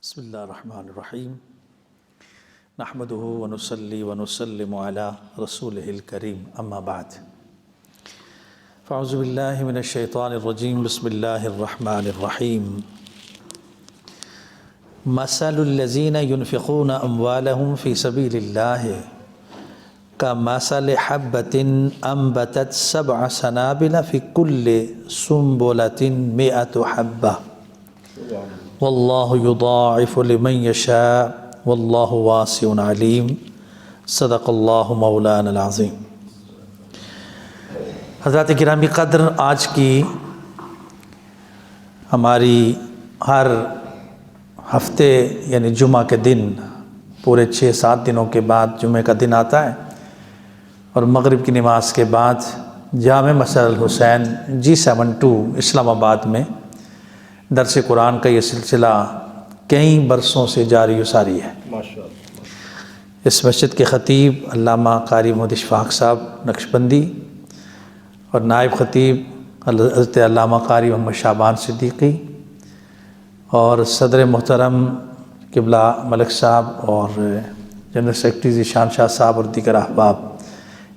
بسم اللہ الرحمن الرحیم نحمده ونصلی ونسلم علی رسولہ الکریم اما بعد فاعوذ باللہ من الشیطان الرجیم بسم اللہ الرحمن الرحیم مثل الذین ينفقون اموالهم فی سبیل اللہ كمثل حبة انبتت 7 سنابل في كل سنبلة 100 حبة واللہ یضاعف لمن یشاء واللہ واسع علیم صدق اللہ مولانا العظیم۔ حضرات گرامی قدر، آج کی ہماری ہر ہفتے یعنی جمعہ کے دن پورے 6-7 دنوں کے بعد جمعہ کا دن آتا ہے اور مغرب کی نماز کے بعد جامع مسجد الحسین G72 اسلام آباد میں درس قرآن کا یہ سلسلہ کئی برسوں سے جاری و ساری ہے۔ اس مسجد کے خطیب علامہ قاری محمد اشفاق صاحب نقشبندی اور نائب خطیب حضرت علامہ قاری محمد شعبان صدیقی اور صدر محترم قبلہ ملک صاحب اور جنرل سیکرٹری ذیشان شاہ صاحب اور دیگر احباب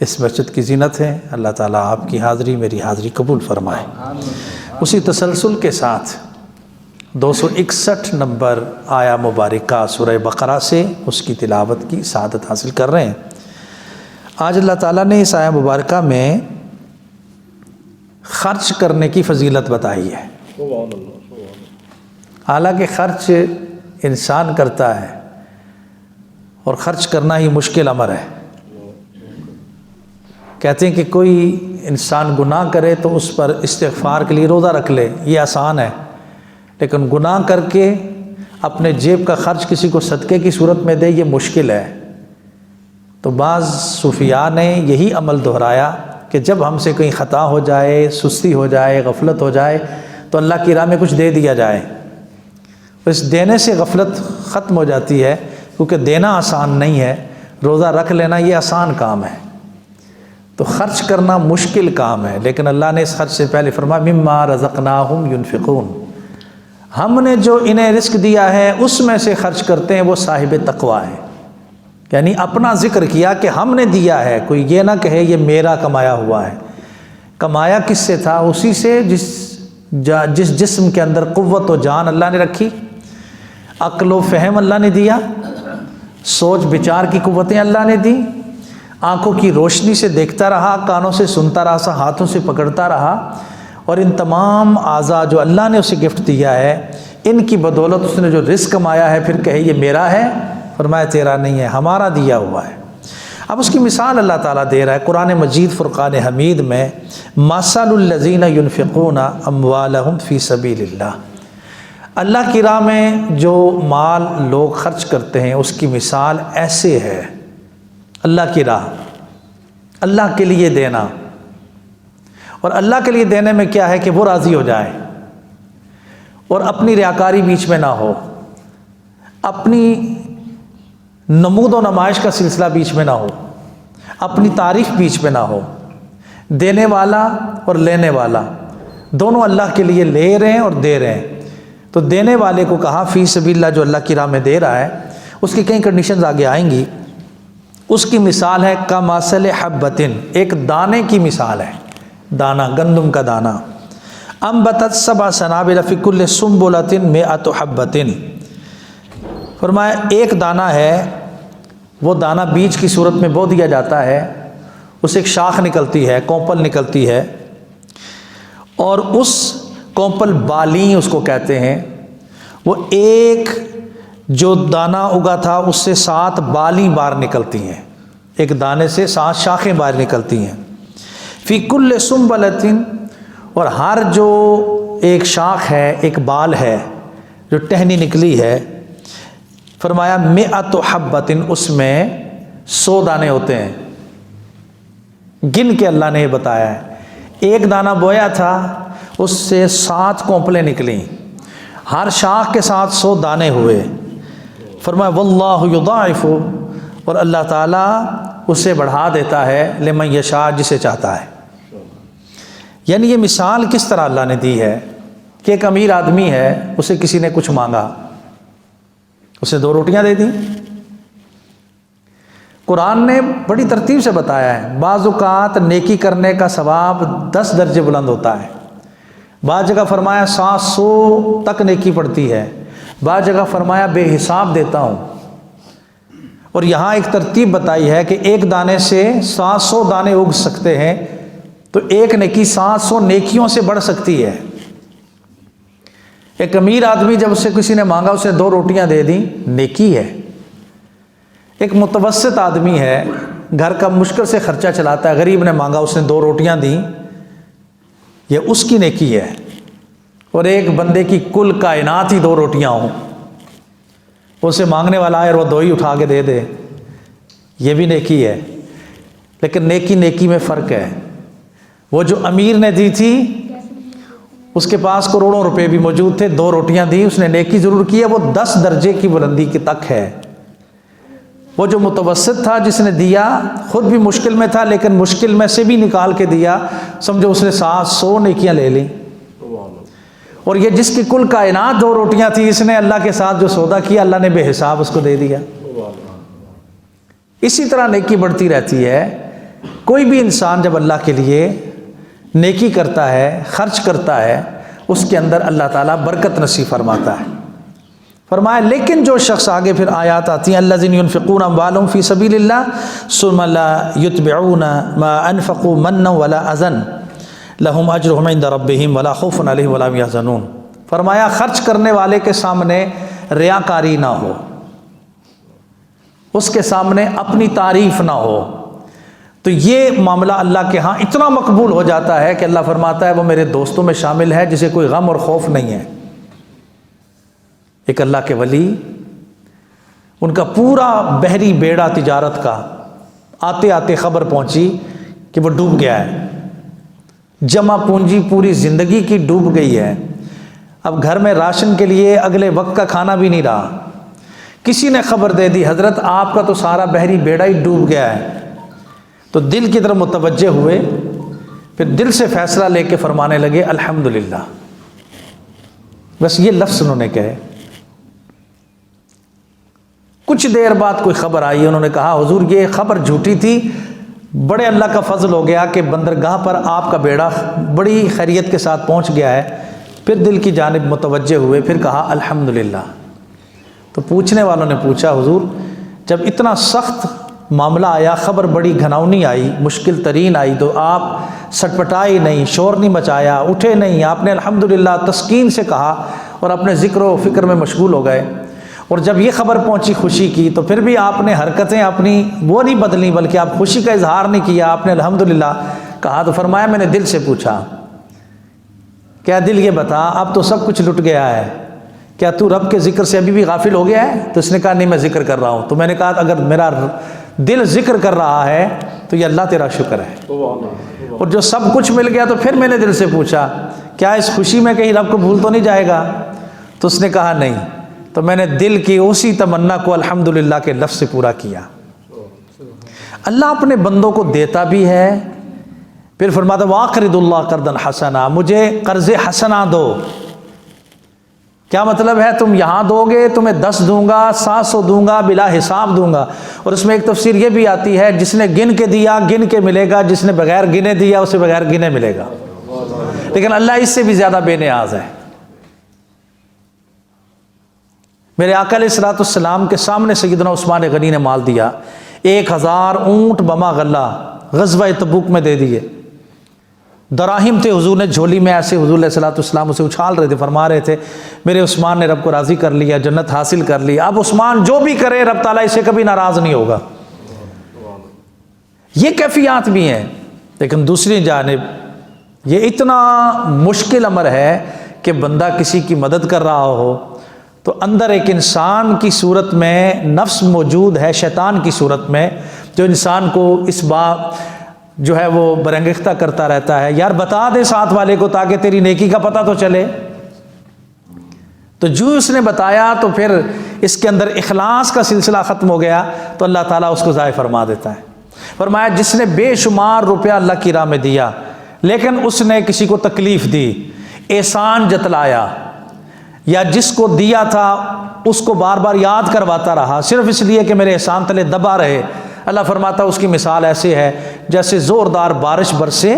اس مسجد کی زینت ہیں۔ اللہ تعالیٰ آپ کی حاضری میری حاضری قبول فرمائے۔ اسی تسلسل کے ساتھ 261 نمبر آیا مبارکہ سورہ بقرہ سے اس کی تلاوت کی سعادت حاصل کر رہے ہیں۔ آج اللہ تعالیٰ نے اس آیا مبارکہ میں خرچ کرنے کی فضیلت بتائی ہے۔ حالانکہ خرچ انسان کرتا ہے اور خرچ کرنا ہی مشکل امر ہے۔ کہتے ہیں کہ کوئی انسان گناہ کرے تو اس پر استغفار کے لیے روزہ رکھ لے، یہ آسان ہے، لیکن گناہ کر کے اپنے جیب کا خرچ کسی کو صدقے کی صورت میں دے، یہ مشکل ہے۔ تو بعض صوفیاء نے یہی عمل دہرایا کہ جب ہم سے کہیں خطا ہو جائے، سستی ہو جائے، غفلت ہو جائے تو اللہ کی راہ میں کچھ دے دیا جائے۔ اس دینے سے غفلت ختم ہو جاتی ہے، کیونکہ دینا آسان نہیں ہے، روزہ رکھ لینا یہ آسان کام ہے۔ تو خرچ کرنا مشکل کام ہے، لیکن اللہ نے اس خرچ سے پہلے فرمایا مما رزقناہم ینفقون، ہم نے جو انہیں رزق دیا ہے اس میں سے خرچ کرتے ہیں، وہ صاحب تقویٰ ہیں۔ یعنی اپنا ذکر کیا کہ ہم نے دیا ہے، کوئی یہ نہ کہے یہ میرا کمایا ہوا ہے۔ کمایا کس سے تھا؟ اسی سے جس جسم کے اندر قوت و جان اللہ نے رکھی، عقل و فہم اللہ نے دیا، سوچ بچار کی قوتیں اللہ نے دی، آنکھوں کی روشنی سے دیکھتا رہا، کانوں سے سنتا رہا، ہاتھوں سے پکڑتا رہا، اور ان تمام اعضاء جو اللہ نے اسے گفٹ دیا ہے، ان کی بدولت اس نے جو رزق کمایا ہے، پھر کہے یہ میرا ہے؟ فرمایا تیرا نہیں ہے، ہمارا دیا ہوا ہے۔ اب اس کی مثال اللہ تعالیٰ دے رہا ہے قرآن مجید فرقان حمید میں، مثل الذین ینفقون اموالہم فی سبیل اللہ، اللہ کی راہ میں جو مال لوگ خرچ کرتے ہیں اس کی مثال ایسے ہے۔ اللہ کی راہ، اللہ کے لیے دینا، اور اللہ کے لیے دینے میں کیا ہے کہ وہ راضی ہو جائے اور اپنی ریاکاری بیچ میں نہ ہو، اپنی نمود و نمائش کا سلسلہ بیچ میں نہ ہو، اپنی تعریف بیچ میں نہ ہو۔ دینے والا اور لینے والا دونوں اللہ کے لیے لے رہے ہیں اور دے رہے ہیں۔ تو دینے والے کو کہا فی سبیل اللہ، جو اللہ کی راہ میں دے رہا ہے، اس کی کئی کنڈیشنز آگے آئیں گی۔ اس کی مثال ہے کمثل حبۃ، ایک دانے کی مثال ہے، دانہ، گندم کا دانہ۔ انبتت 7 سنابل فی کل سنبلۃ 100 حبۃ، فرمایا ایک دانہ ہے، وہ دانہ بیج کی صورت میں بو دیا جاتا ہے، اسے ایک شاخ نکلتی ہے، کونپل نکلتی ہے، اور اس کونپل بالی اس کو کہتے ہیں۔ وہ ایک جو دانہ اگا تھا اس سے 7 بالی باہر نکلتی ہیں، ایک دانے سے 7 شاخیں باہر نکلتی ہیں۔ فی کل سنبلۃ، اور ہر جو ایک شاخ ہے، ایک بال ہے جو ٹہنی نکلی ہے، فرمایا 100 حبۃ، اس میں 100 دانے ہوتے ہیں۔ گن کے اللہ نے یہ بتایا ہے، ایک دانہ بویا تھا، اس سے 7 کونپلیں نکلیں، ہر شاخ کے ساتھ 100 دانے ہوئے۔ فرمایا واللہ یضاعف، اور اللہ تعالیٰ اسے بڑھا دیتا ہے لمن یشاء، جسے چاہتا ہے۔ یعنی یہ مثال کس طرح اللہ نے دی ہے کہ ایک امیر آدمی ہے، اسے کسی نے کچھ مانگا، اسے 2 روٹیاں دے دیں۔ قرآن نے بڑی ترتیب سے بتایا ہے، بعض اوقات نیکی کرنے کا ثواب 10 درجے بلند ہوتا ہے، بعض جگہ فرمایا 700 تک نیکی پڑتی ہے، بعض جگہ فرمایا بے حساب دیتا ہوں۔ اور یہاں ایک ترتیب بتائی ہے کہ ایک دانے سے 700 دانے اگ سکتے ہیں، تو ایک نیکی 700 نیکیوں سے بڑھ سکتی ہے۔ ایک امیر آدمی جب اسے کسی نے مانگا اسے 2 روٹیاں دے دیں، نیکی ہے۔ ایک متوسط آدمی ہے، گھر کا مشکل سے خرچہ چلاتا ہے، غریب نے مانگا اس نے 2 روٹیاں دیں، یہ اس کی نیکی ہے۔ اور ایک بندے کی کل کائنات ہی 2 روٹیاں ہوں، اسے مانگنے والا ہے اور وہ 2 ہی اٹھا کے دے دے، یہ بھی نیکی ہے۔ لیکن نیکی میں فرق ہے۔ وہ جو امیر نے دی تھی اس کے پاس کروڑوں روپے بھی موجود تھے، 2 روٹیاں دی، اس نے نیکی ضرور کی ہے، وہ 10 درجے کی بلندی کی تک ہے۔ وہ جو متوسط تھا جس نے دیا، خود بھی مشکل میں تھا لیکن مشکل میں سے بھی نکال کے دیا، سمجھو اس نے 700 نیکیاں لے لیں۔ اور یہ جس کی کل کائنات 2 روٹیاں تھی، اس نے اللہ کے ساتھ جو سودا کیا، اللہ نے بے حساب اس کو دے دیا۔ اسی طرح نیکی بڑھتی رہتی ہے۔ کوئی بھی انسان جب اللہ کے لیے نیکی کرتا ہے، خرچ کرتا ہے، اس کے اندر اللہ تعالیٰ برکت نصیب فرماتا ہے۔ فرمایا لیکن جو شخص، آگے پھر آیات آتی ہیں، الذین ينفقون اموالهم فی سبیل اللہ ثم لا یتبعون ما انفقوا منا ولا اذى لهم اجرهم عند ربهم ولا خوف علیہم ولا هم يحزنون۔ فرمایا خرچ کرنے والے کے سامنے ریاکاری نہ ہو، اس کے سامنے اپنی تعریف نہ ہو، تو یہ معاملہ اللہ کے ہاں اتنا مقبول ہو جاتا ہے کہ اللہ فرماتا ہے وہ میرے دوستوں میں شامل ہے جسے کوئی غم اور خوف نہیں ہے۔ ایک اللہ کے ولی، ان کا پورا بحری بیڑا تجارت کا، آتے آتے خبر پہنچی کہ وہ ڈوب گیا ہے، جمع پونجی پوری زندگی کی ڈوب گئی ہے، اب گھر میں راشن کے لیے اگلے وقت کا کھانا بھی نہیں رہا۔ کسی نے خبر دے دی حضرت آپ کا تو سارا بحری بیڑا ہی ڈوب گیا ہے، تو دل کی طرف متوجہ ہوئے، پھر دل سے فیصلہ لے کے فرمانے لگے الحمدللہ، بس یہ لفظ انہوں نے کہے۔ کچھ دیر بعد کوئی خبر آئی، انہوں نے کہا حضور یہ خبر جھوٹی تھی، بڑے اللہ کا فضل ہو گیا کہ بندرگاہ پر آپ کا بیڑا بڑی خیریت کے ساتھ پہنچ گیا ہے۔ پھر دل کی جانب متوجہ ہوئے، پھر کہا الحمدللہ۔ تو پوچھنے والوں نے پوچھا حضور جب اتنا سخت معاملہ آیا، خبر بڑی گھناؤنی آئی، مشکل ترین آئی، تو آپ سٹپٹائے نہیں، شور نہیں مچایا، اٹھے نہیں، آپ نے الحمدللہ تسکین سے کہا اور اپنے ذکر و فکر میں مشغول ہو گئے۔ اور جب یہ خبر پہنچی خوشی کی، تو پھر بھی آپ نے حرکتیں اپنی وہ نہیں بدلیں، بلکہ آپ خوشی کا اظہار نہیں کیا، آپ نے الحمدللہ کہا۔ تو فرمایا میں نے دل سے پوچھا، کیا دل یہ بتا اب تو سب کچھ لٹ گیا ہے، کیا تو رب کے ذکر سے ابھی بھی غافل ہو گیا ہے؟ تو اس نے کہا نہیں میں ذکر کر رہا ہوں۔ تو میں نے کہا اگر میرا دل ذکر کر رہا ہے تو یہ اللہ تیرا شکر ہے، اور جو سب کچھ مل گیا تو پھر میں نے دل سے پوچھا کیا اس خوشی میں کہیں رب کو بھول تو نہیں جائے گا؟ تو اس نے کہا نہیں۔ تو میں نے دل کی اسی تمنا کو الحمدللہ کے لفظ سے پورا کیا۔ اللہ اپنے بندوں کو دیتا بھی ہے، پھر فرماتا وَاقْرِضُ اللَّهَ قَرْضًا حَسَنًا، مجھے قرض حسنہ دو۔ کیا مطلب ہے؟ تم یہاں دو گے تمہیں 10 دوں گا، 700 دوں گا، بلا حساب دوں گا۔ اور اس میں ایک تفسیر یہ بھی آتی ہے جس نے گن کے دیا گن کے ملے گا، جس نے بغیر گنے دیا اسے بغیر گنے ملے گا۔ لیکن اللہ اس سے بھی زیادہ بے نیاز ہے۔ میرے آقا علیہ الصلوۃ والسلام کے سامنے سیدنا عثمان غنی نے مال دیا، 1000 اونٹ بما غلہ غزوہ تبوک میں دے دیے۔ دراہم تھے، حضور نے جھولی میں ایسے، حضور علیہ الصلوۃ والسلام اسے اچھال رہے تھے، فرما رہے تھے میرے عثمان نے رب کو راضی کر لیا، جنت حاصل کر لی، اب عثمان جو بھی کرے رب تعالیٰ اسے کبھی ناراض نہیں ہوگا۔ یہ کیفیات بھی ہیں۔ لیکن دوسری جانب یہ اتنا مشکل امر ہے کہ بندہ کسی کی مدد کر رہا ہو تو اندر ایک انسان کی صورت میں نفس موجود ہے، شیطان کی صورت میں، جو انسان کو اس بات جو ہے وہ برانگیختہ کرتا رہتا ہے، یار بتا دے ساتھ والے کو تاکہ تیری نیکی کا پتہ تو چلے۔ تو جو اس نے بتایا تو پھر اس کے اندر اخلاص کا سلسلہ ختم ہو گیا، تو اللہ تعالیٰ اس کو ضائع فرما دیتا ہے۔ فرمایا جس نے بے شمار روپیہ اللہ کی راہ میں دیا لیکن اس نے کسی کو تکلیف دی، احسان جتلایا، یا جس کو دیا تھا اس کو بار بار یاد کرواتا رہا صرف اس لیے کہ میرے احسان تلے دبا رہے، اللہ فرماتا اس کی مثال ایسے ہے جیسے زوردار بارش برسے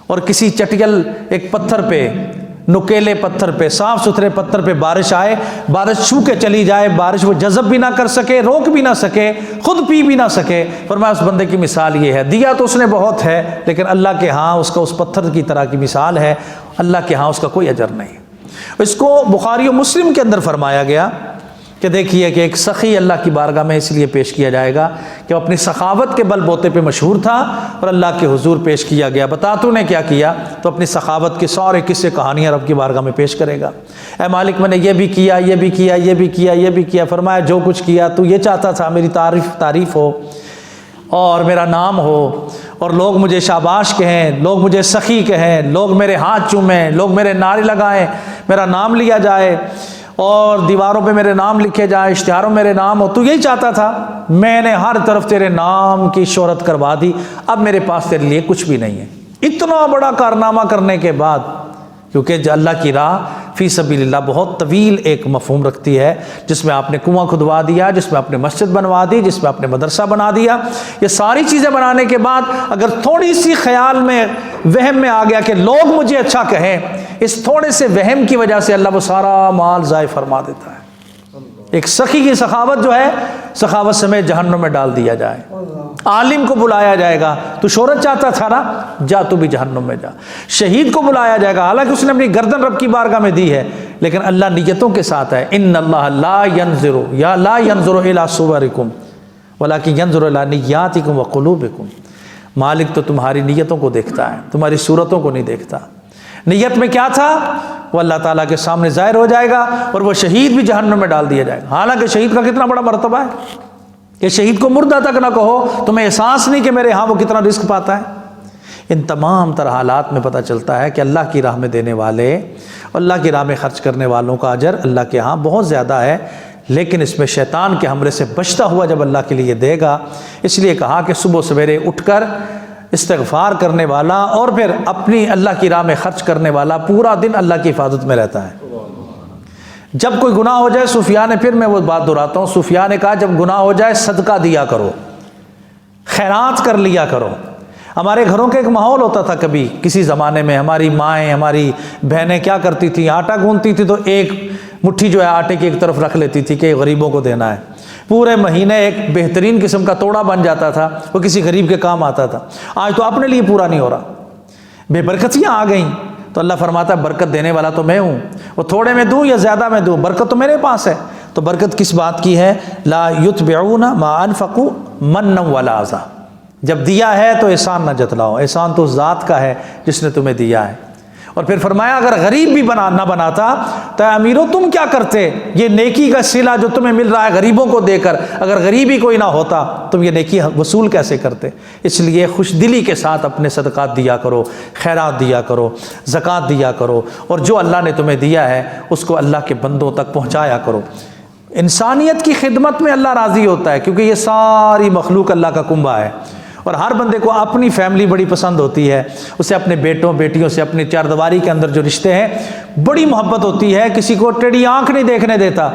اور کسی چٹیل ایک پتھر پہ، نکیلے پتھر پہ، صاف ستھرے پتھر پہ بارش آئے، بارش چھو کے چلی جائے، بارش وہ جذب بھی نہ کر سکے، روک بھی نہ سکے، خود پی بھی نہ سکے۔ فرمایا اس بندے کی مثال یہ ہے، دیا تو اس نے بہت ہے لیکن اللہ کے ہاں اس کا اس پتھر کی طرح کی مثال ہے، اللہ کے ہاں اس کا کوئی اجر نہیں۔ اس کو بخاری و مسلم کے اندر فرمایا گیا کہ دیکھیے کہ ایک سخی اللہ کی بارگاہ میں اس لیے پیش کیا جائے گا کہ وہ اپنی سخاوت کے بل بوتے پہ مشہور تھا اور اللہ کے حضور پیش کیا گیا، بتا تو نے کیا کیا، تو اپنی سخاوت کے سارے قصے کہانیاں رب کی بارگاہ میں پیش کرے گا۔ اے مالک میں نے یہ بھی کیا، یہ بھی کیا، یہ بھی کیا، یہ بھی کیا۔ فرمایا جو کچھ کیا تو یہ چاہتا تھا میری تعریف ہو اور میرا نام ہو اور لوگ مجھے شاباش کہیں، لوگ مجھے سخی کہیں، لوگ میرے ہاتھ چومیں، لوگ میرے نعرے لگائیں، میرا نام لیا جائے اور دیواروں پہ میرے نام لکھے جائیں، اشتہاروں میں میرے نام ہو۔ تو یہی چاہتا تھا، میں نے ہر طرف تیرے نام کی شہرت کروا دی، اب میرے پاس تیرے لیے کچھ بھی نہیں ہے۔ اتنا بڑا کارنامہ کرنے کے بعد، کیونکہ اللہ کی راہ فی سبیل اللہ بہت طویل ایک مفہوم رکھتی ہے، جس میں آپ نے کنواں کھدوا دیا، جس میں آپ نے مسجد بنوا دی، جس میں آپ نے مدرسہ بنا دیا، یہ ساری چیزیں بنانے کے بعد اگر تھوڑی سی خیال میں وہم میں آ گیا کہ لوگ مجھے اچھا کہیں، اس تھوڑے سے وہم کی وجہ سے اللہ وہ سارا مال ضائع فرما دیتا ہے۔ ایک سخی کی سخاوت جو ہے، سخاوت سمیت جہنم میں ڈال دیا جائے۔ عالم کو بلایا جائے گا، تو شہرت چاہتا تھا نا، جا تو بھی جہنم میں جا۔ شہید کو بلایا جائے گا، حالانکہ اس نے اپنی گردن رب کی بارگاہ میں دی ہے، لیکن اللہ نیتوں کے ساتھ ہے۔ ان اللہ لا ینظر یا لا ینظر الی صورکم ولکن ینظر الی نیاتکم وقلوبکم۔ مالک تو تمہاری نیتوں کو دیکھتا ہے، تمہاری صورتوں کو نہیں دیکھتا۔ نیت میں کیا تھا وہ اللہ تعالیٰ کے سامنے ظاہر ہو جائے گا، اور وہ شہید بھی جہنم میں ڈال دیا جائے گا۔ حالانکہ شہید کا کتنا بڑا مرتبہ ہے کہ شہید کو مردہ تک نہ کہو، تمہیں احساس نہیں کہ میرے ہاں وہ کتنا رزق پاتا ہے۔ ان تمام تر حالات میں پتہ چلتا ہے کہ اللہ کی راہ میں دینے والے اور اللہ کی راہ میں خرچ کرنے والوں کا اجر اللہ کے ہاں بہت زیادہ ہے، لیکن اس میں شیطان کے حملے سے بچتا ہوا جب اللہ کے لیے دے گا۔ اس لیے کہا کہ صبح سویرے اٹھ کر استغفار کرنے والا اور پھر اپنی اللہ کی راہ میں خرچ کرنے والا پورا دن اللہ کی حفاظت میں رہتا ہے۔ جب کوئی گناہ ہو جائے، سفیان نے، پھر میں وہ بات دہراتا ہوں، سفیان نے کہا جب گناہ ہو جائے صدقہ دیا کرو، خیرات کر لیا کرو۔ ہمارے گھروں کا ایک ماحول ہوتا تھا، کبھی کسی زمانے میں ہماری مائیں، ہماری بہنیں کیا کرتی تھیں، آٹا گوندتی تھی تو ایک مٹھی جو ہے آٹے کی ایک طرف رکھ لیتی تھی کہ غریبوں کو دینا ہے۔ پورے مہینے ایک بہترین قسم کا توڑا بن جاتا تھا، وہ کسی غریب کے کام آتا تھا۔ آج تو اپنے لیے پورا نہیں ہو رہا، بے برکتیاں آ گئیں، تو اللہ فرماتا ہے برکت دینے والا تو میں ہوں، وہ تھوڑے میں دوں یا زیادہ میں دوں، برکت تو میرے پاس ہے۔ تو برکت کس بات کی ہے؟ لا یتبعون ما انفقوا منا ولا اذى۔ جب دیا ہے تو احسان نہ جتلاؤ، احسان تو ذات کا ہے جس نے تمہیں دیا ہے۔ اور پھر فرمایا اگر غریب بھی نہ بناتا تو امیرو تم کیا کرتے، یہ نیکی کا صلہ جو تمہیں مل رہا ہے غریبوں کو دے کر، اگر غریب ہی کوئی نہ ہوتا تم یہ نیکی وصول کیسے کرتے؟ اس لیے خوش دلی کے ساتھ اپنے صدقات دیا کرو، خیرات دیا کرو، زکوٰۃ دیا کرو، اور جو اللہ نے تمہیں دیا ہے اس کو اللہ کے بندوں تک پہنچایا کرو۔ انسانیت کی خدمت میں اللہ راضی ہوتا ہے، کیونکہ یہ ساری مخلوق اللہ کا کنبہ ہے، اور ہر بندے کو اپنی فیملی بڑی پسند ہوتی ہے، اسے اپنے بیٹوں بیٹیوں سے اپنی چار دیواری کے اندر جو رشتے ہیں بڑی محبت ہوتی ہے۔ کسی کو ٹیڑھی آنکھ نہیں دیکھنے دیتا،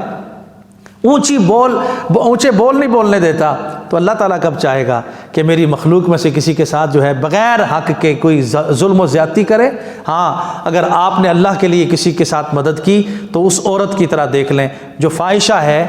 اونچے بول نہیں بولنے دیتا۔ تو اللہ تعالیٰ کب چاہے گا کہ میری مخلوق میں سے کسی کے ساتھ جو ہے بغیر حق کے کوئی ظلم و زیادتی کرے؟ ہاں، اگر آپ نے اللہ کے لیے کسی کے ساتھ مدد کی تو اس عورت کی طرح دیکھ لیں جو فاحشہ ہے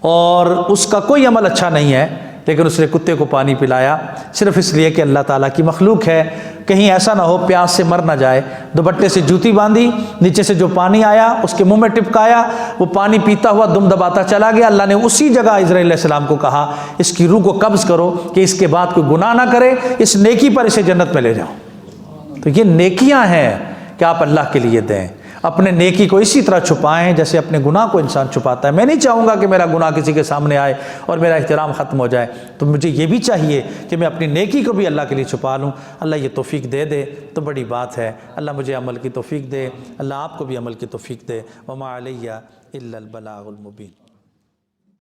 اور اس کا کوئی عمل اچھا نہیں ہے، لیکن اس نے کتے کو پانی پلایا صرف اس لیے کہ اللہ تعالیٰ کی مخلوق ہے، کہیں ایسا نہ ہو پیاس سے مر نہ جائے۔ دوپٹے سے جوتی باندھی، نیچے سے جو پانی آیا اس کے منہ میں ٹپکایا، وہ پانی پیتا ہوا دم دباتا چلا گیا۔ اللہ نے اسی جگہ اسرائیل علیہ السلام کو کہا اس کی روح کو قبض کرو کہ اس کے بعد کوئی گناہ نہ کرے، اس نیکی پر اسے جنت میں لے جاؤ۔ تو یہ نیکیاں ہیں کہ آپ اللہ کے لیے دیں، اپنے نیکی کو اسی طرح چھپائیں جیسے اپنے گناہ کو انسان چھپاتا ہے۔ میں نہیں چاہوں گا کہ میرا گناہ کسی کے سامنے آئے اور میرا احترام ختم ہو جائے، تو مجھے یہ بھی چاہیے کہ میں اپنی نیکی کو بھی اللہ کے لیے چھپا لوں۔ اللہ یہ توفیق دے دے تو بڑی بات ہے۔ اللہ مجھے عمل کی توفیق دے، اللہ آپ کو بھی عمل کی توفیق دے۔ وما علیہ الا البلاغ المبین۔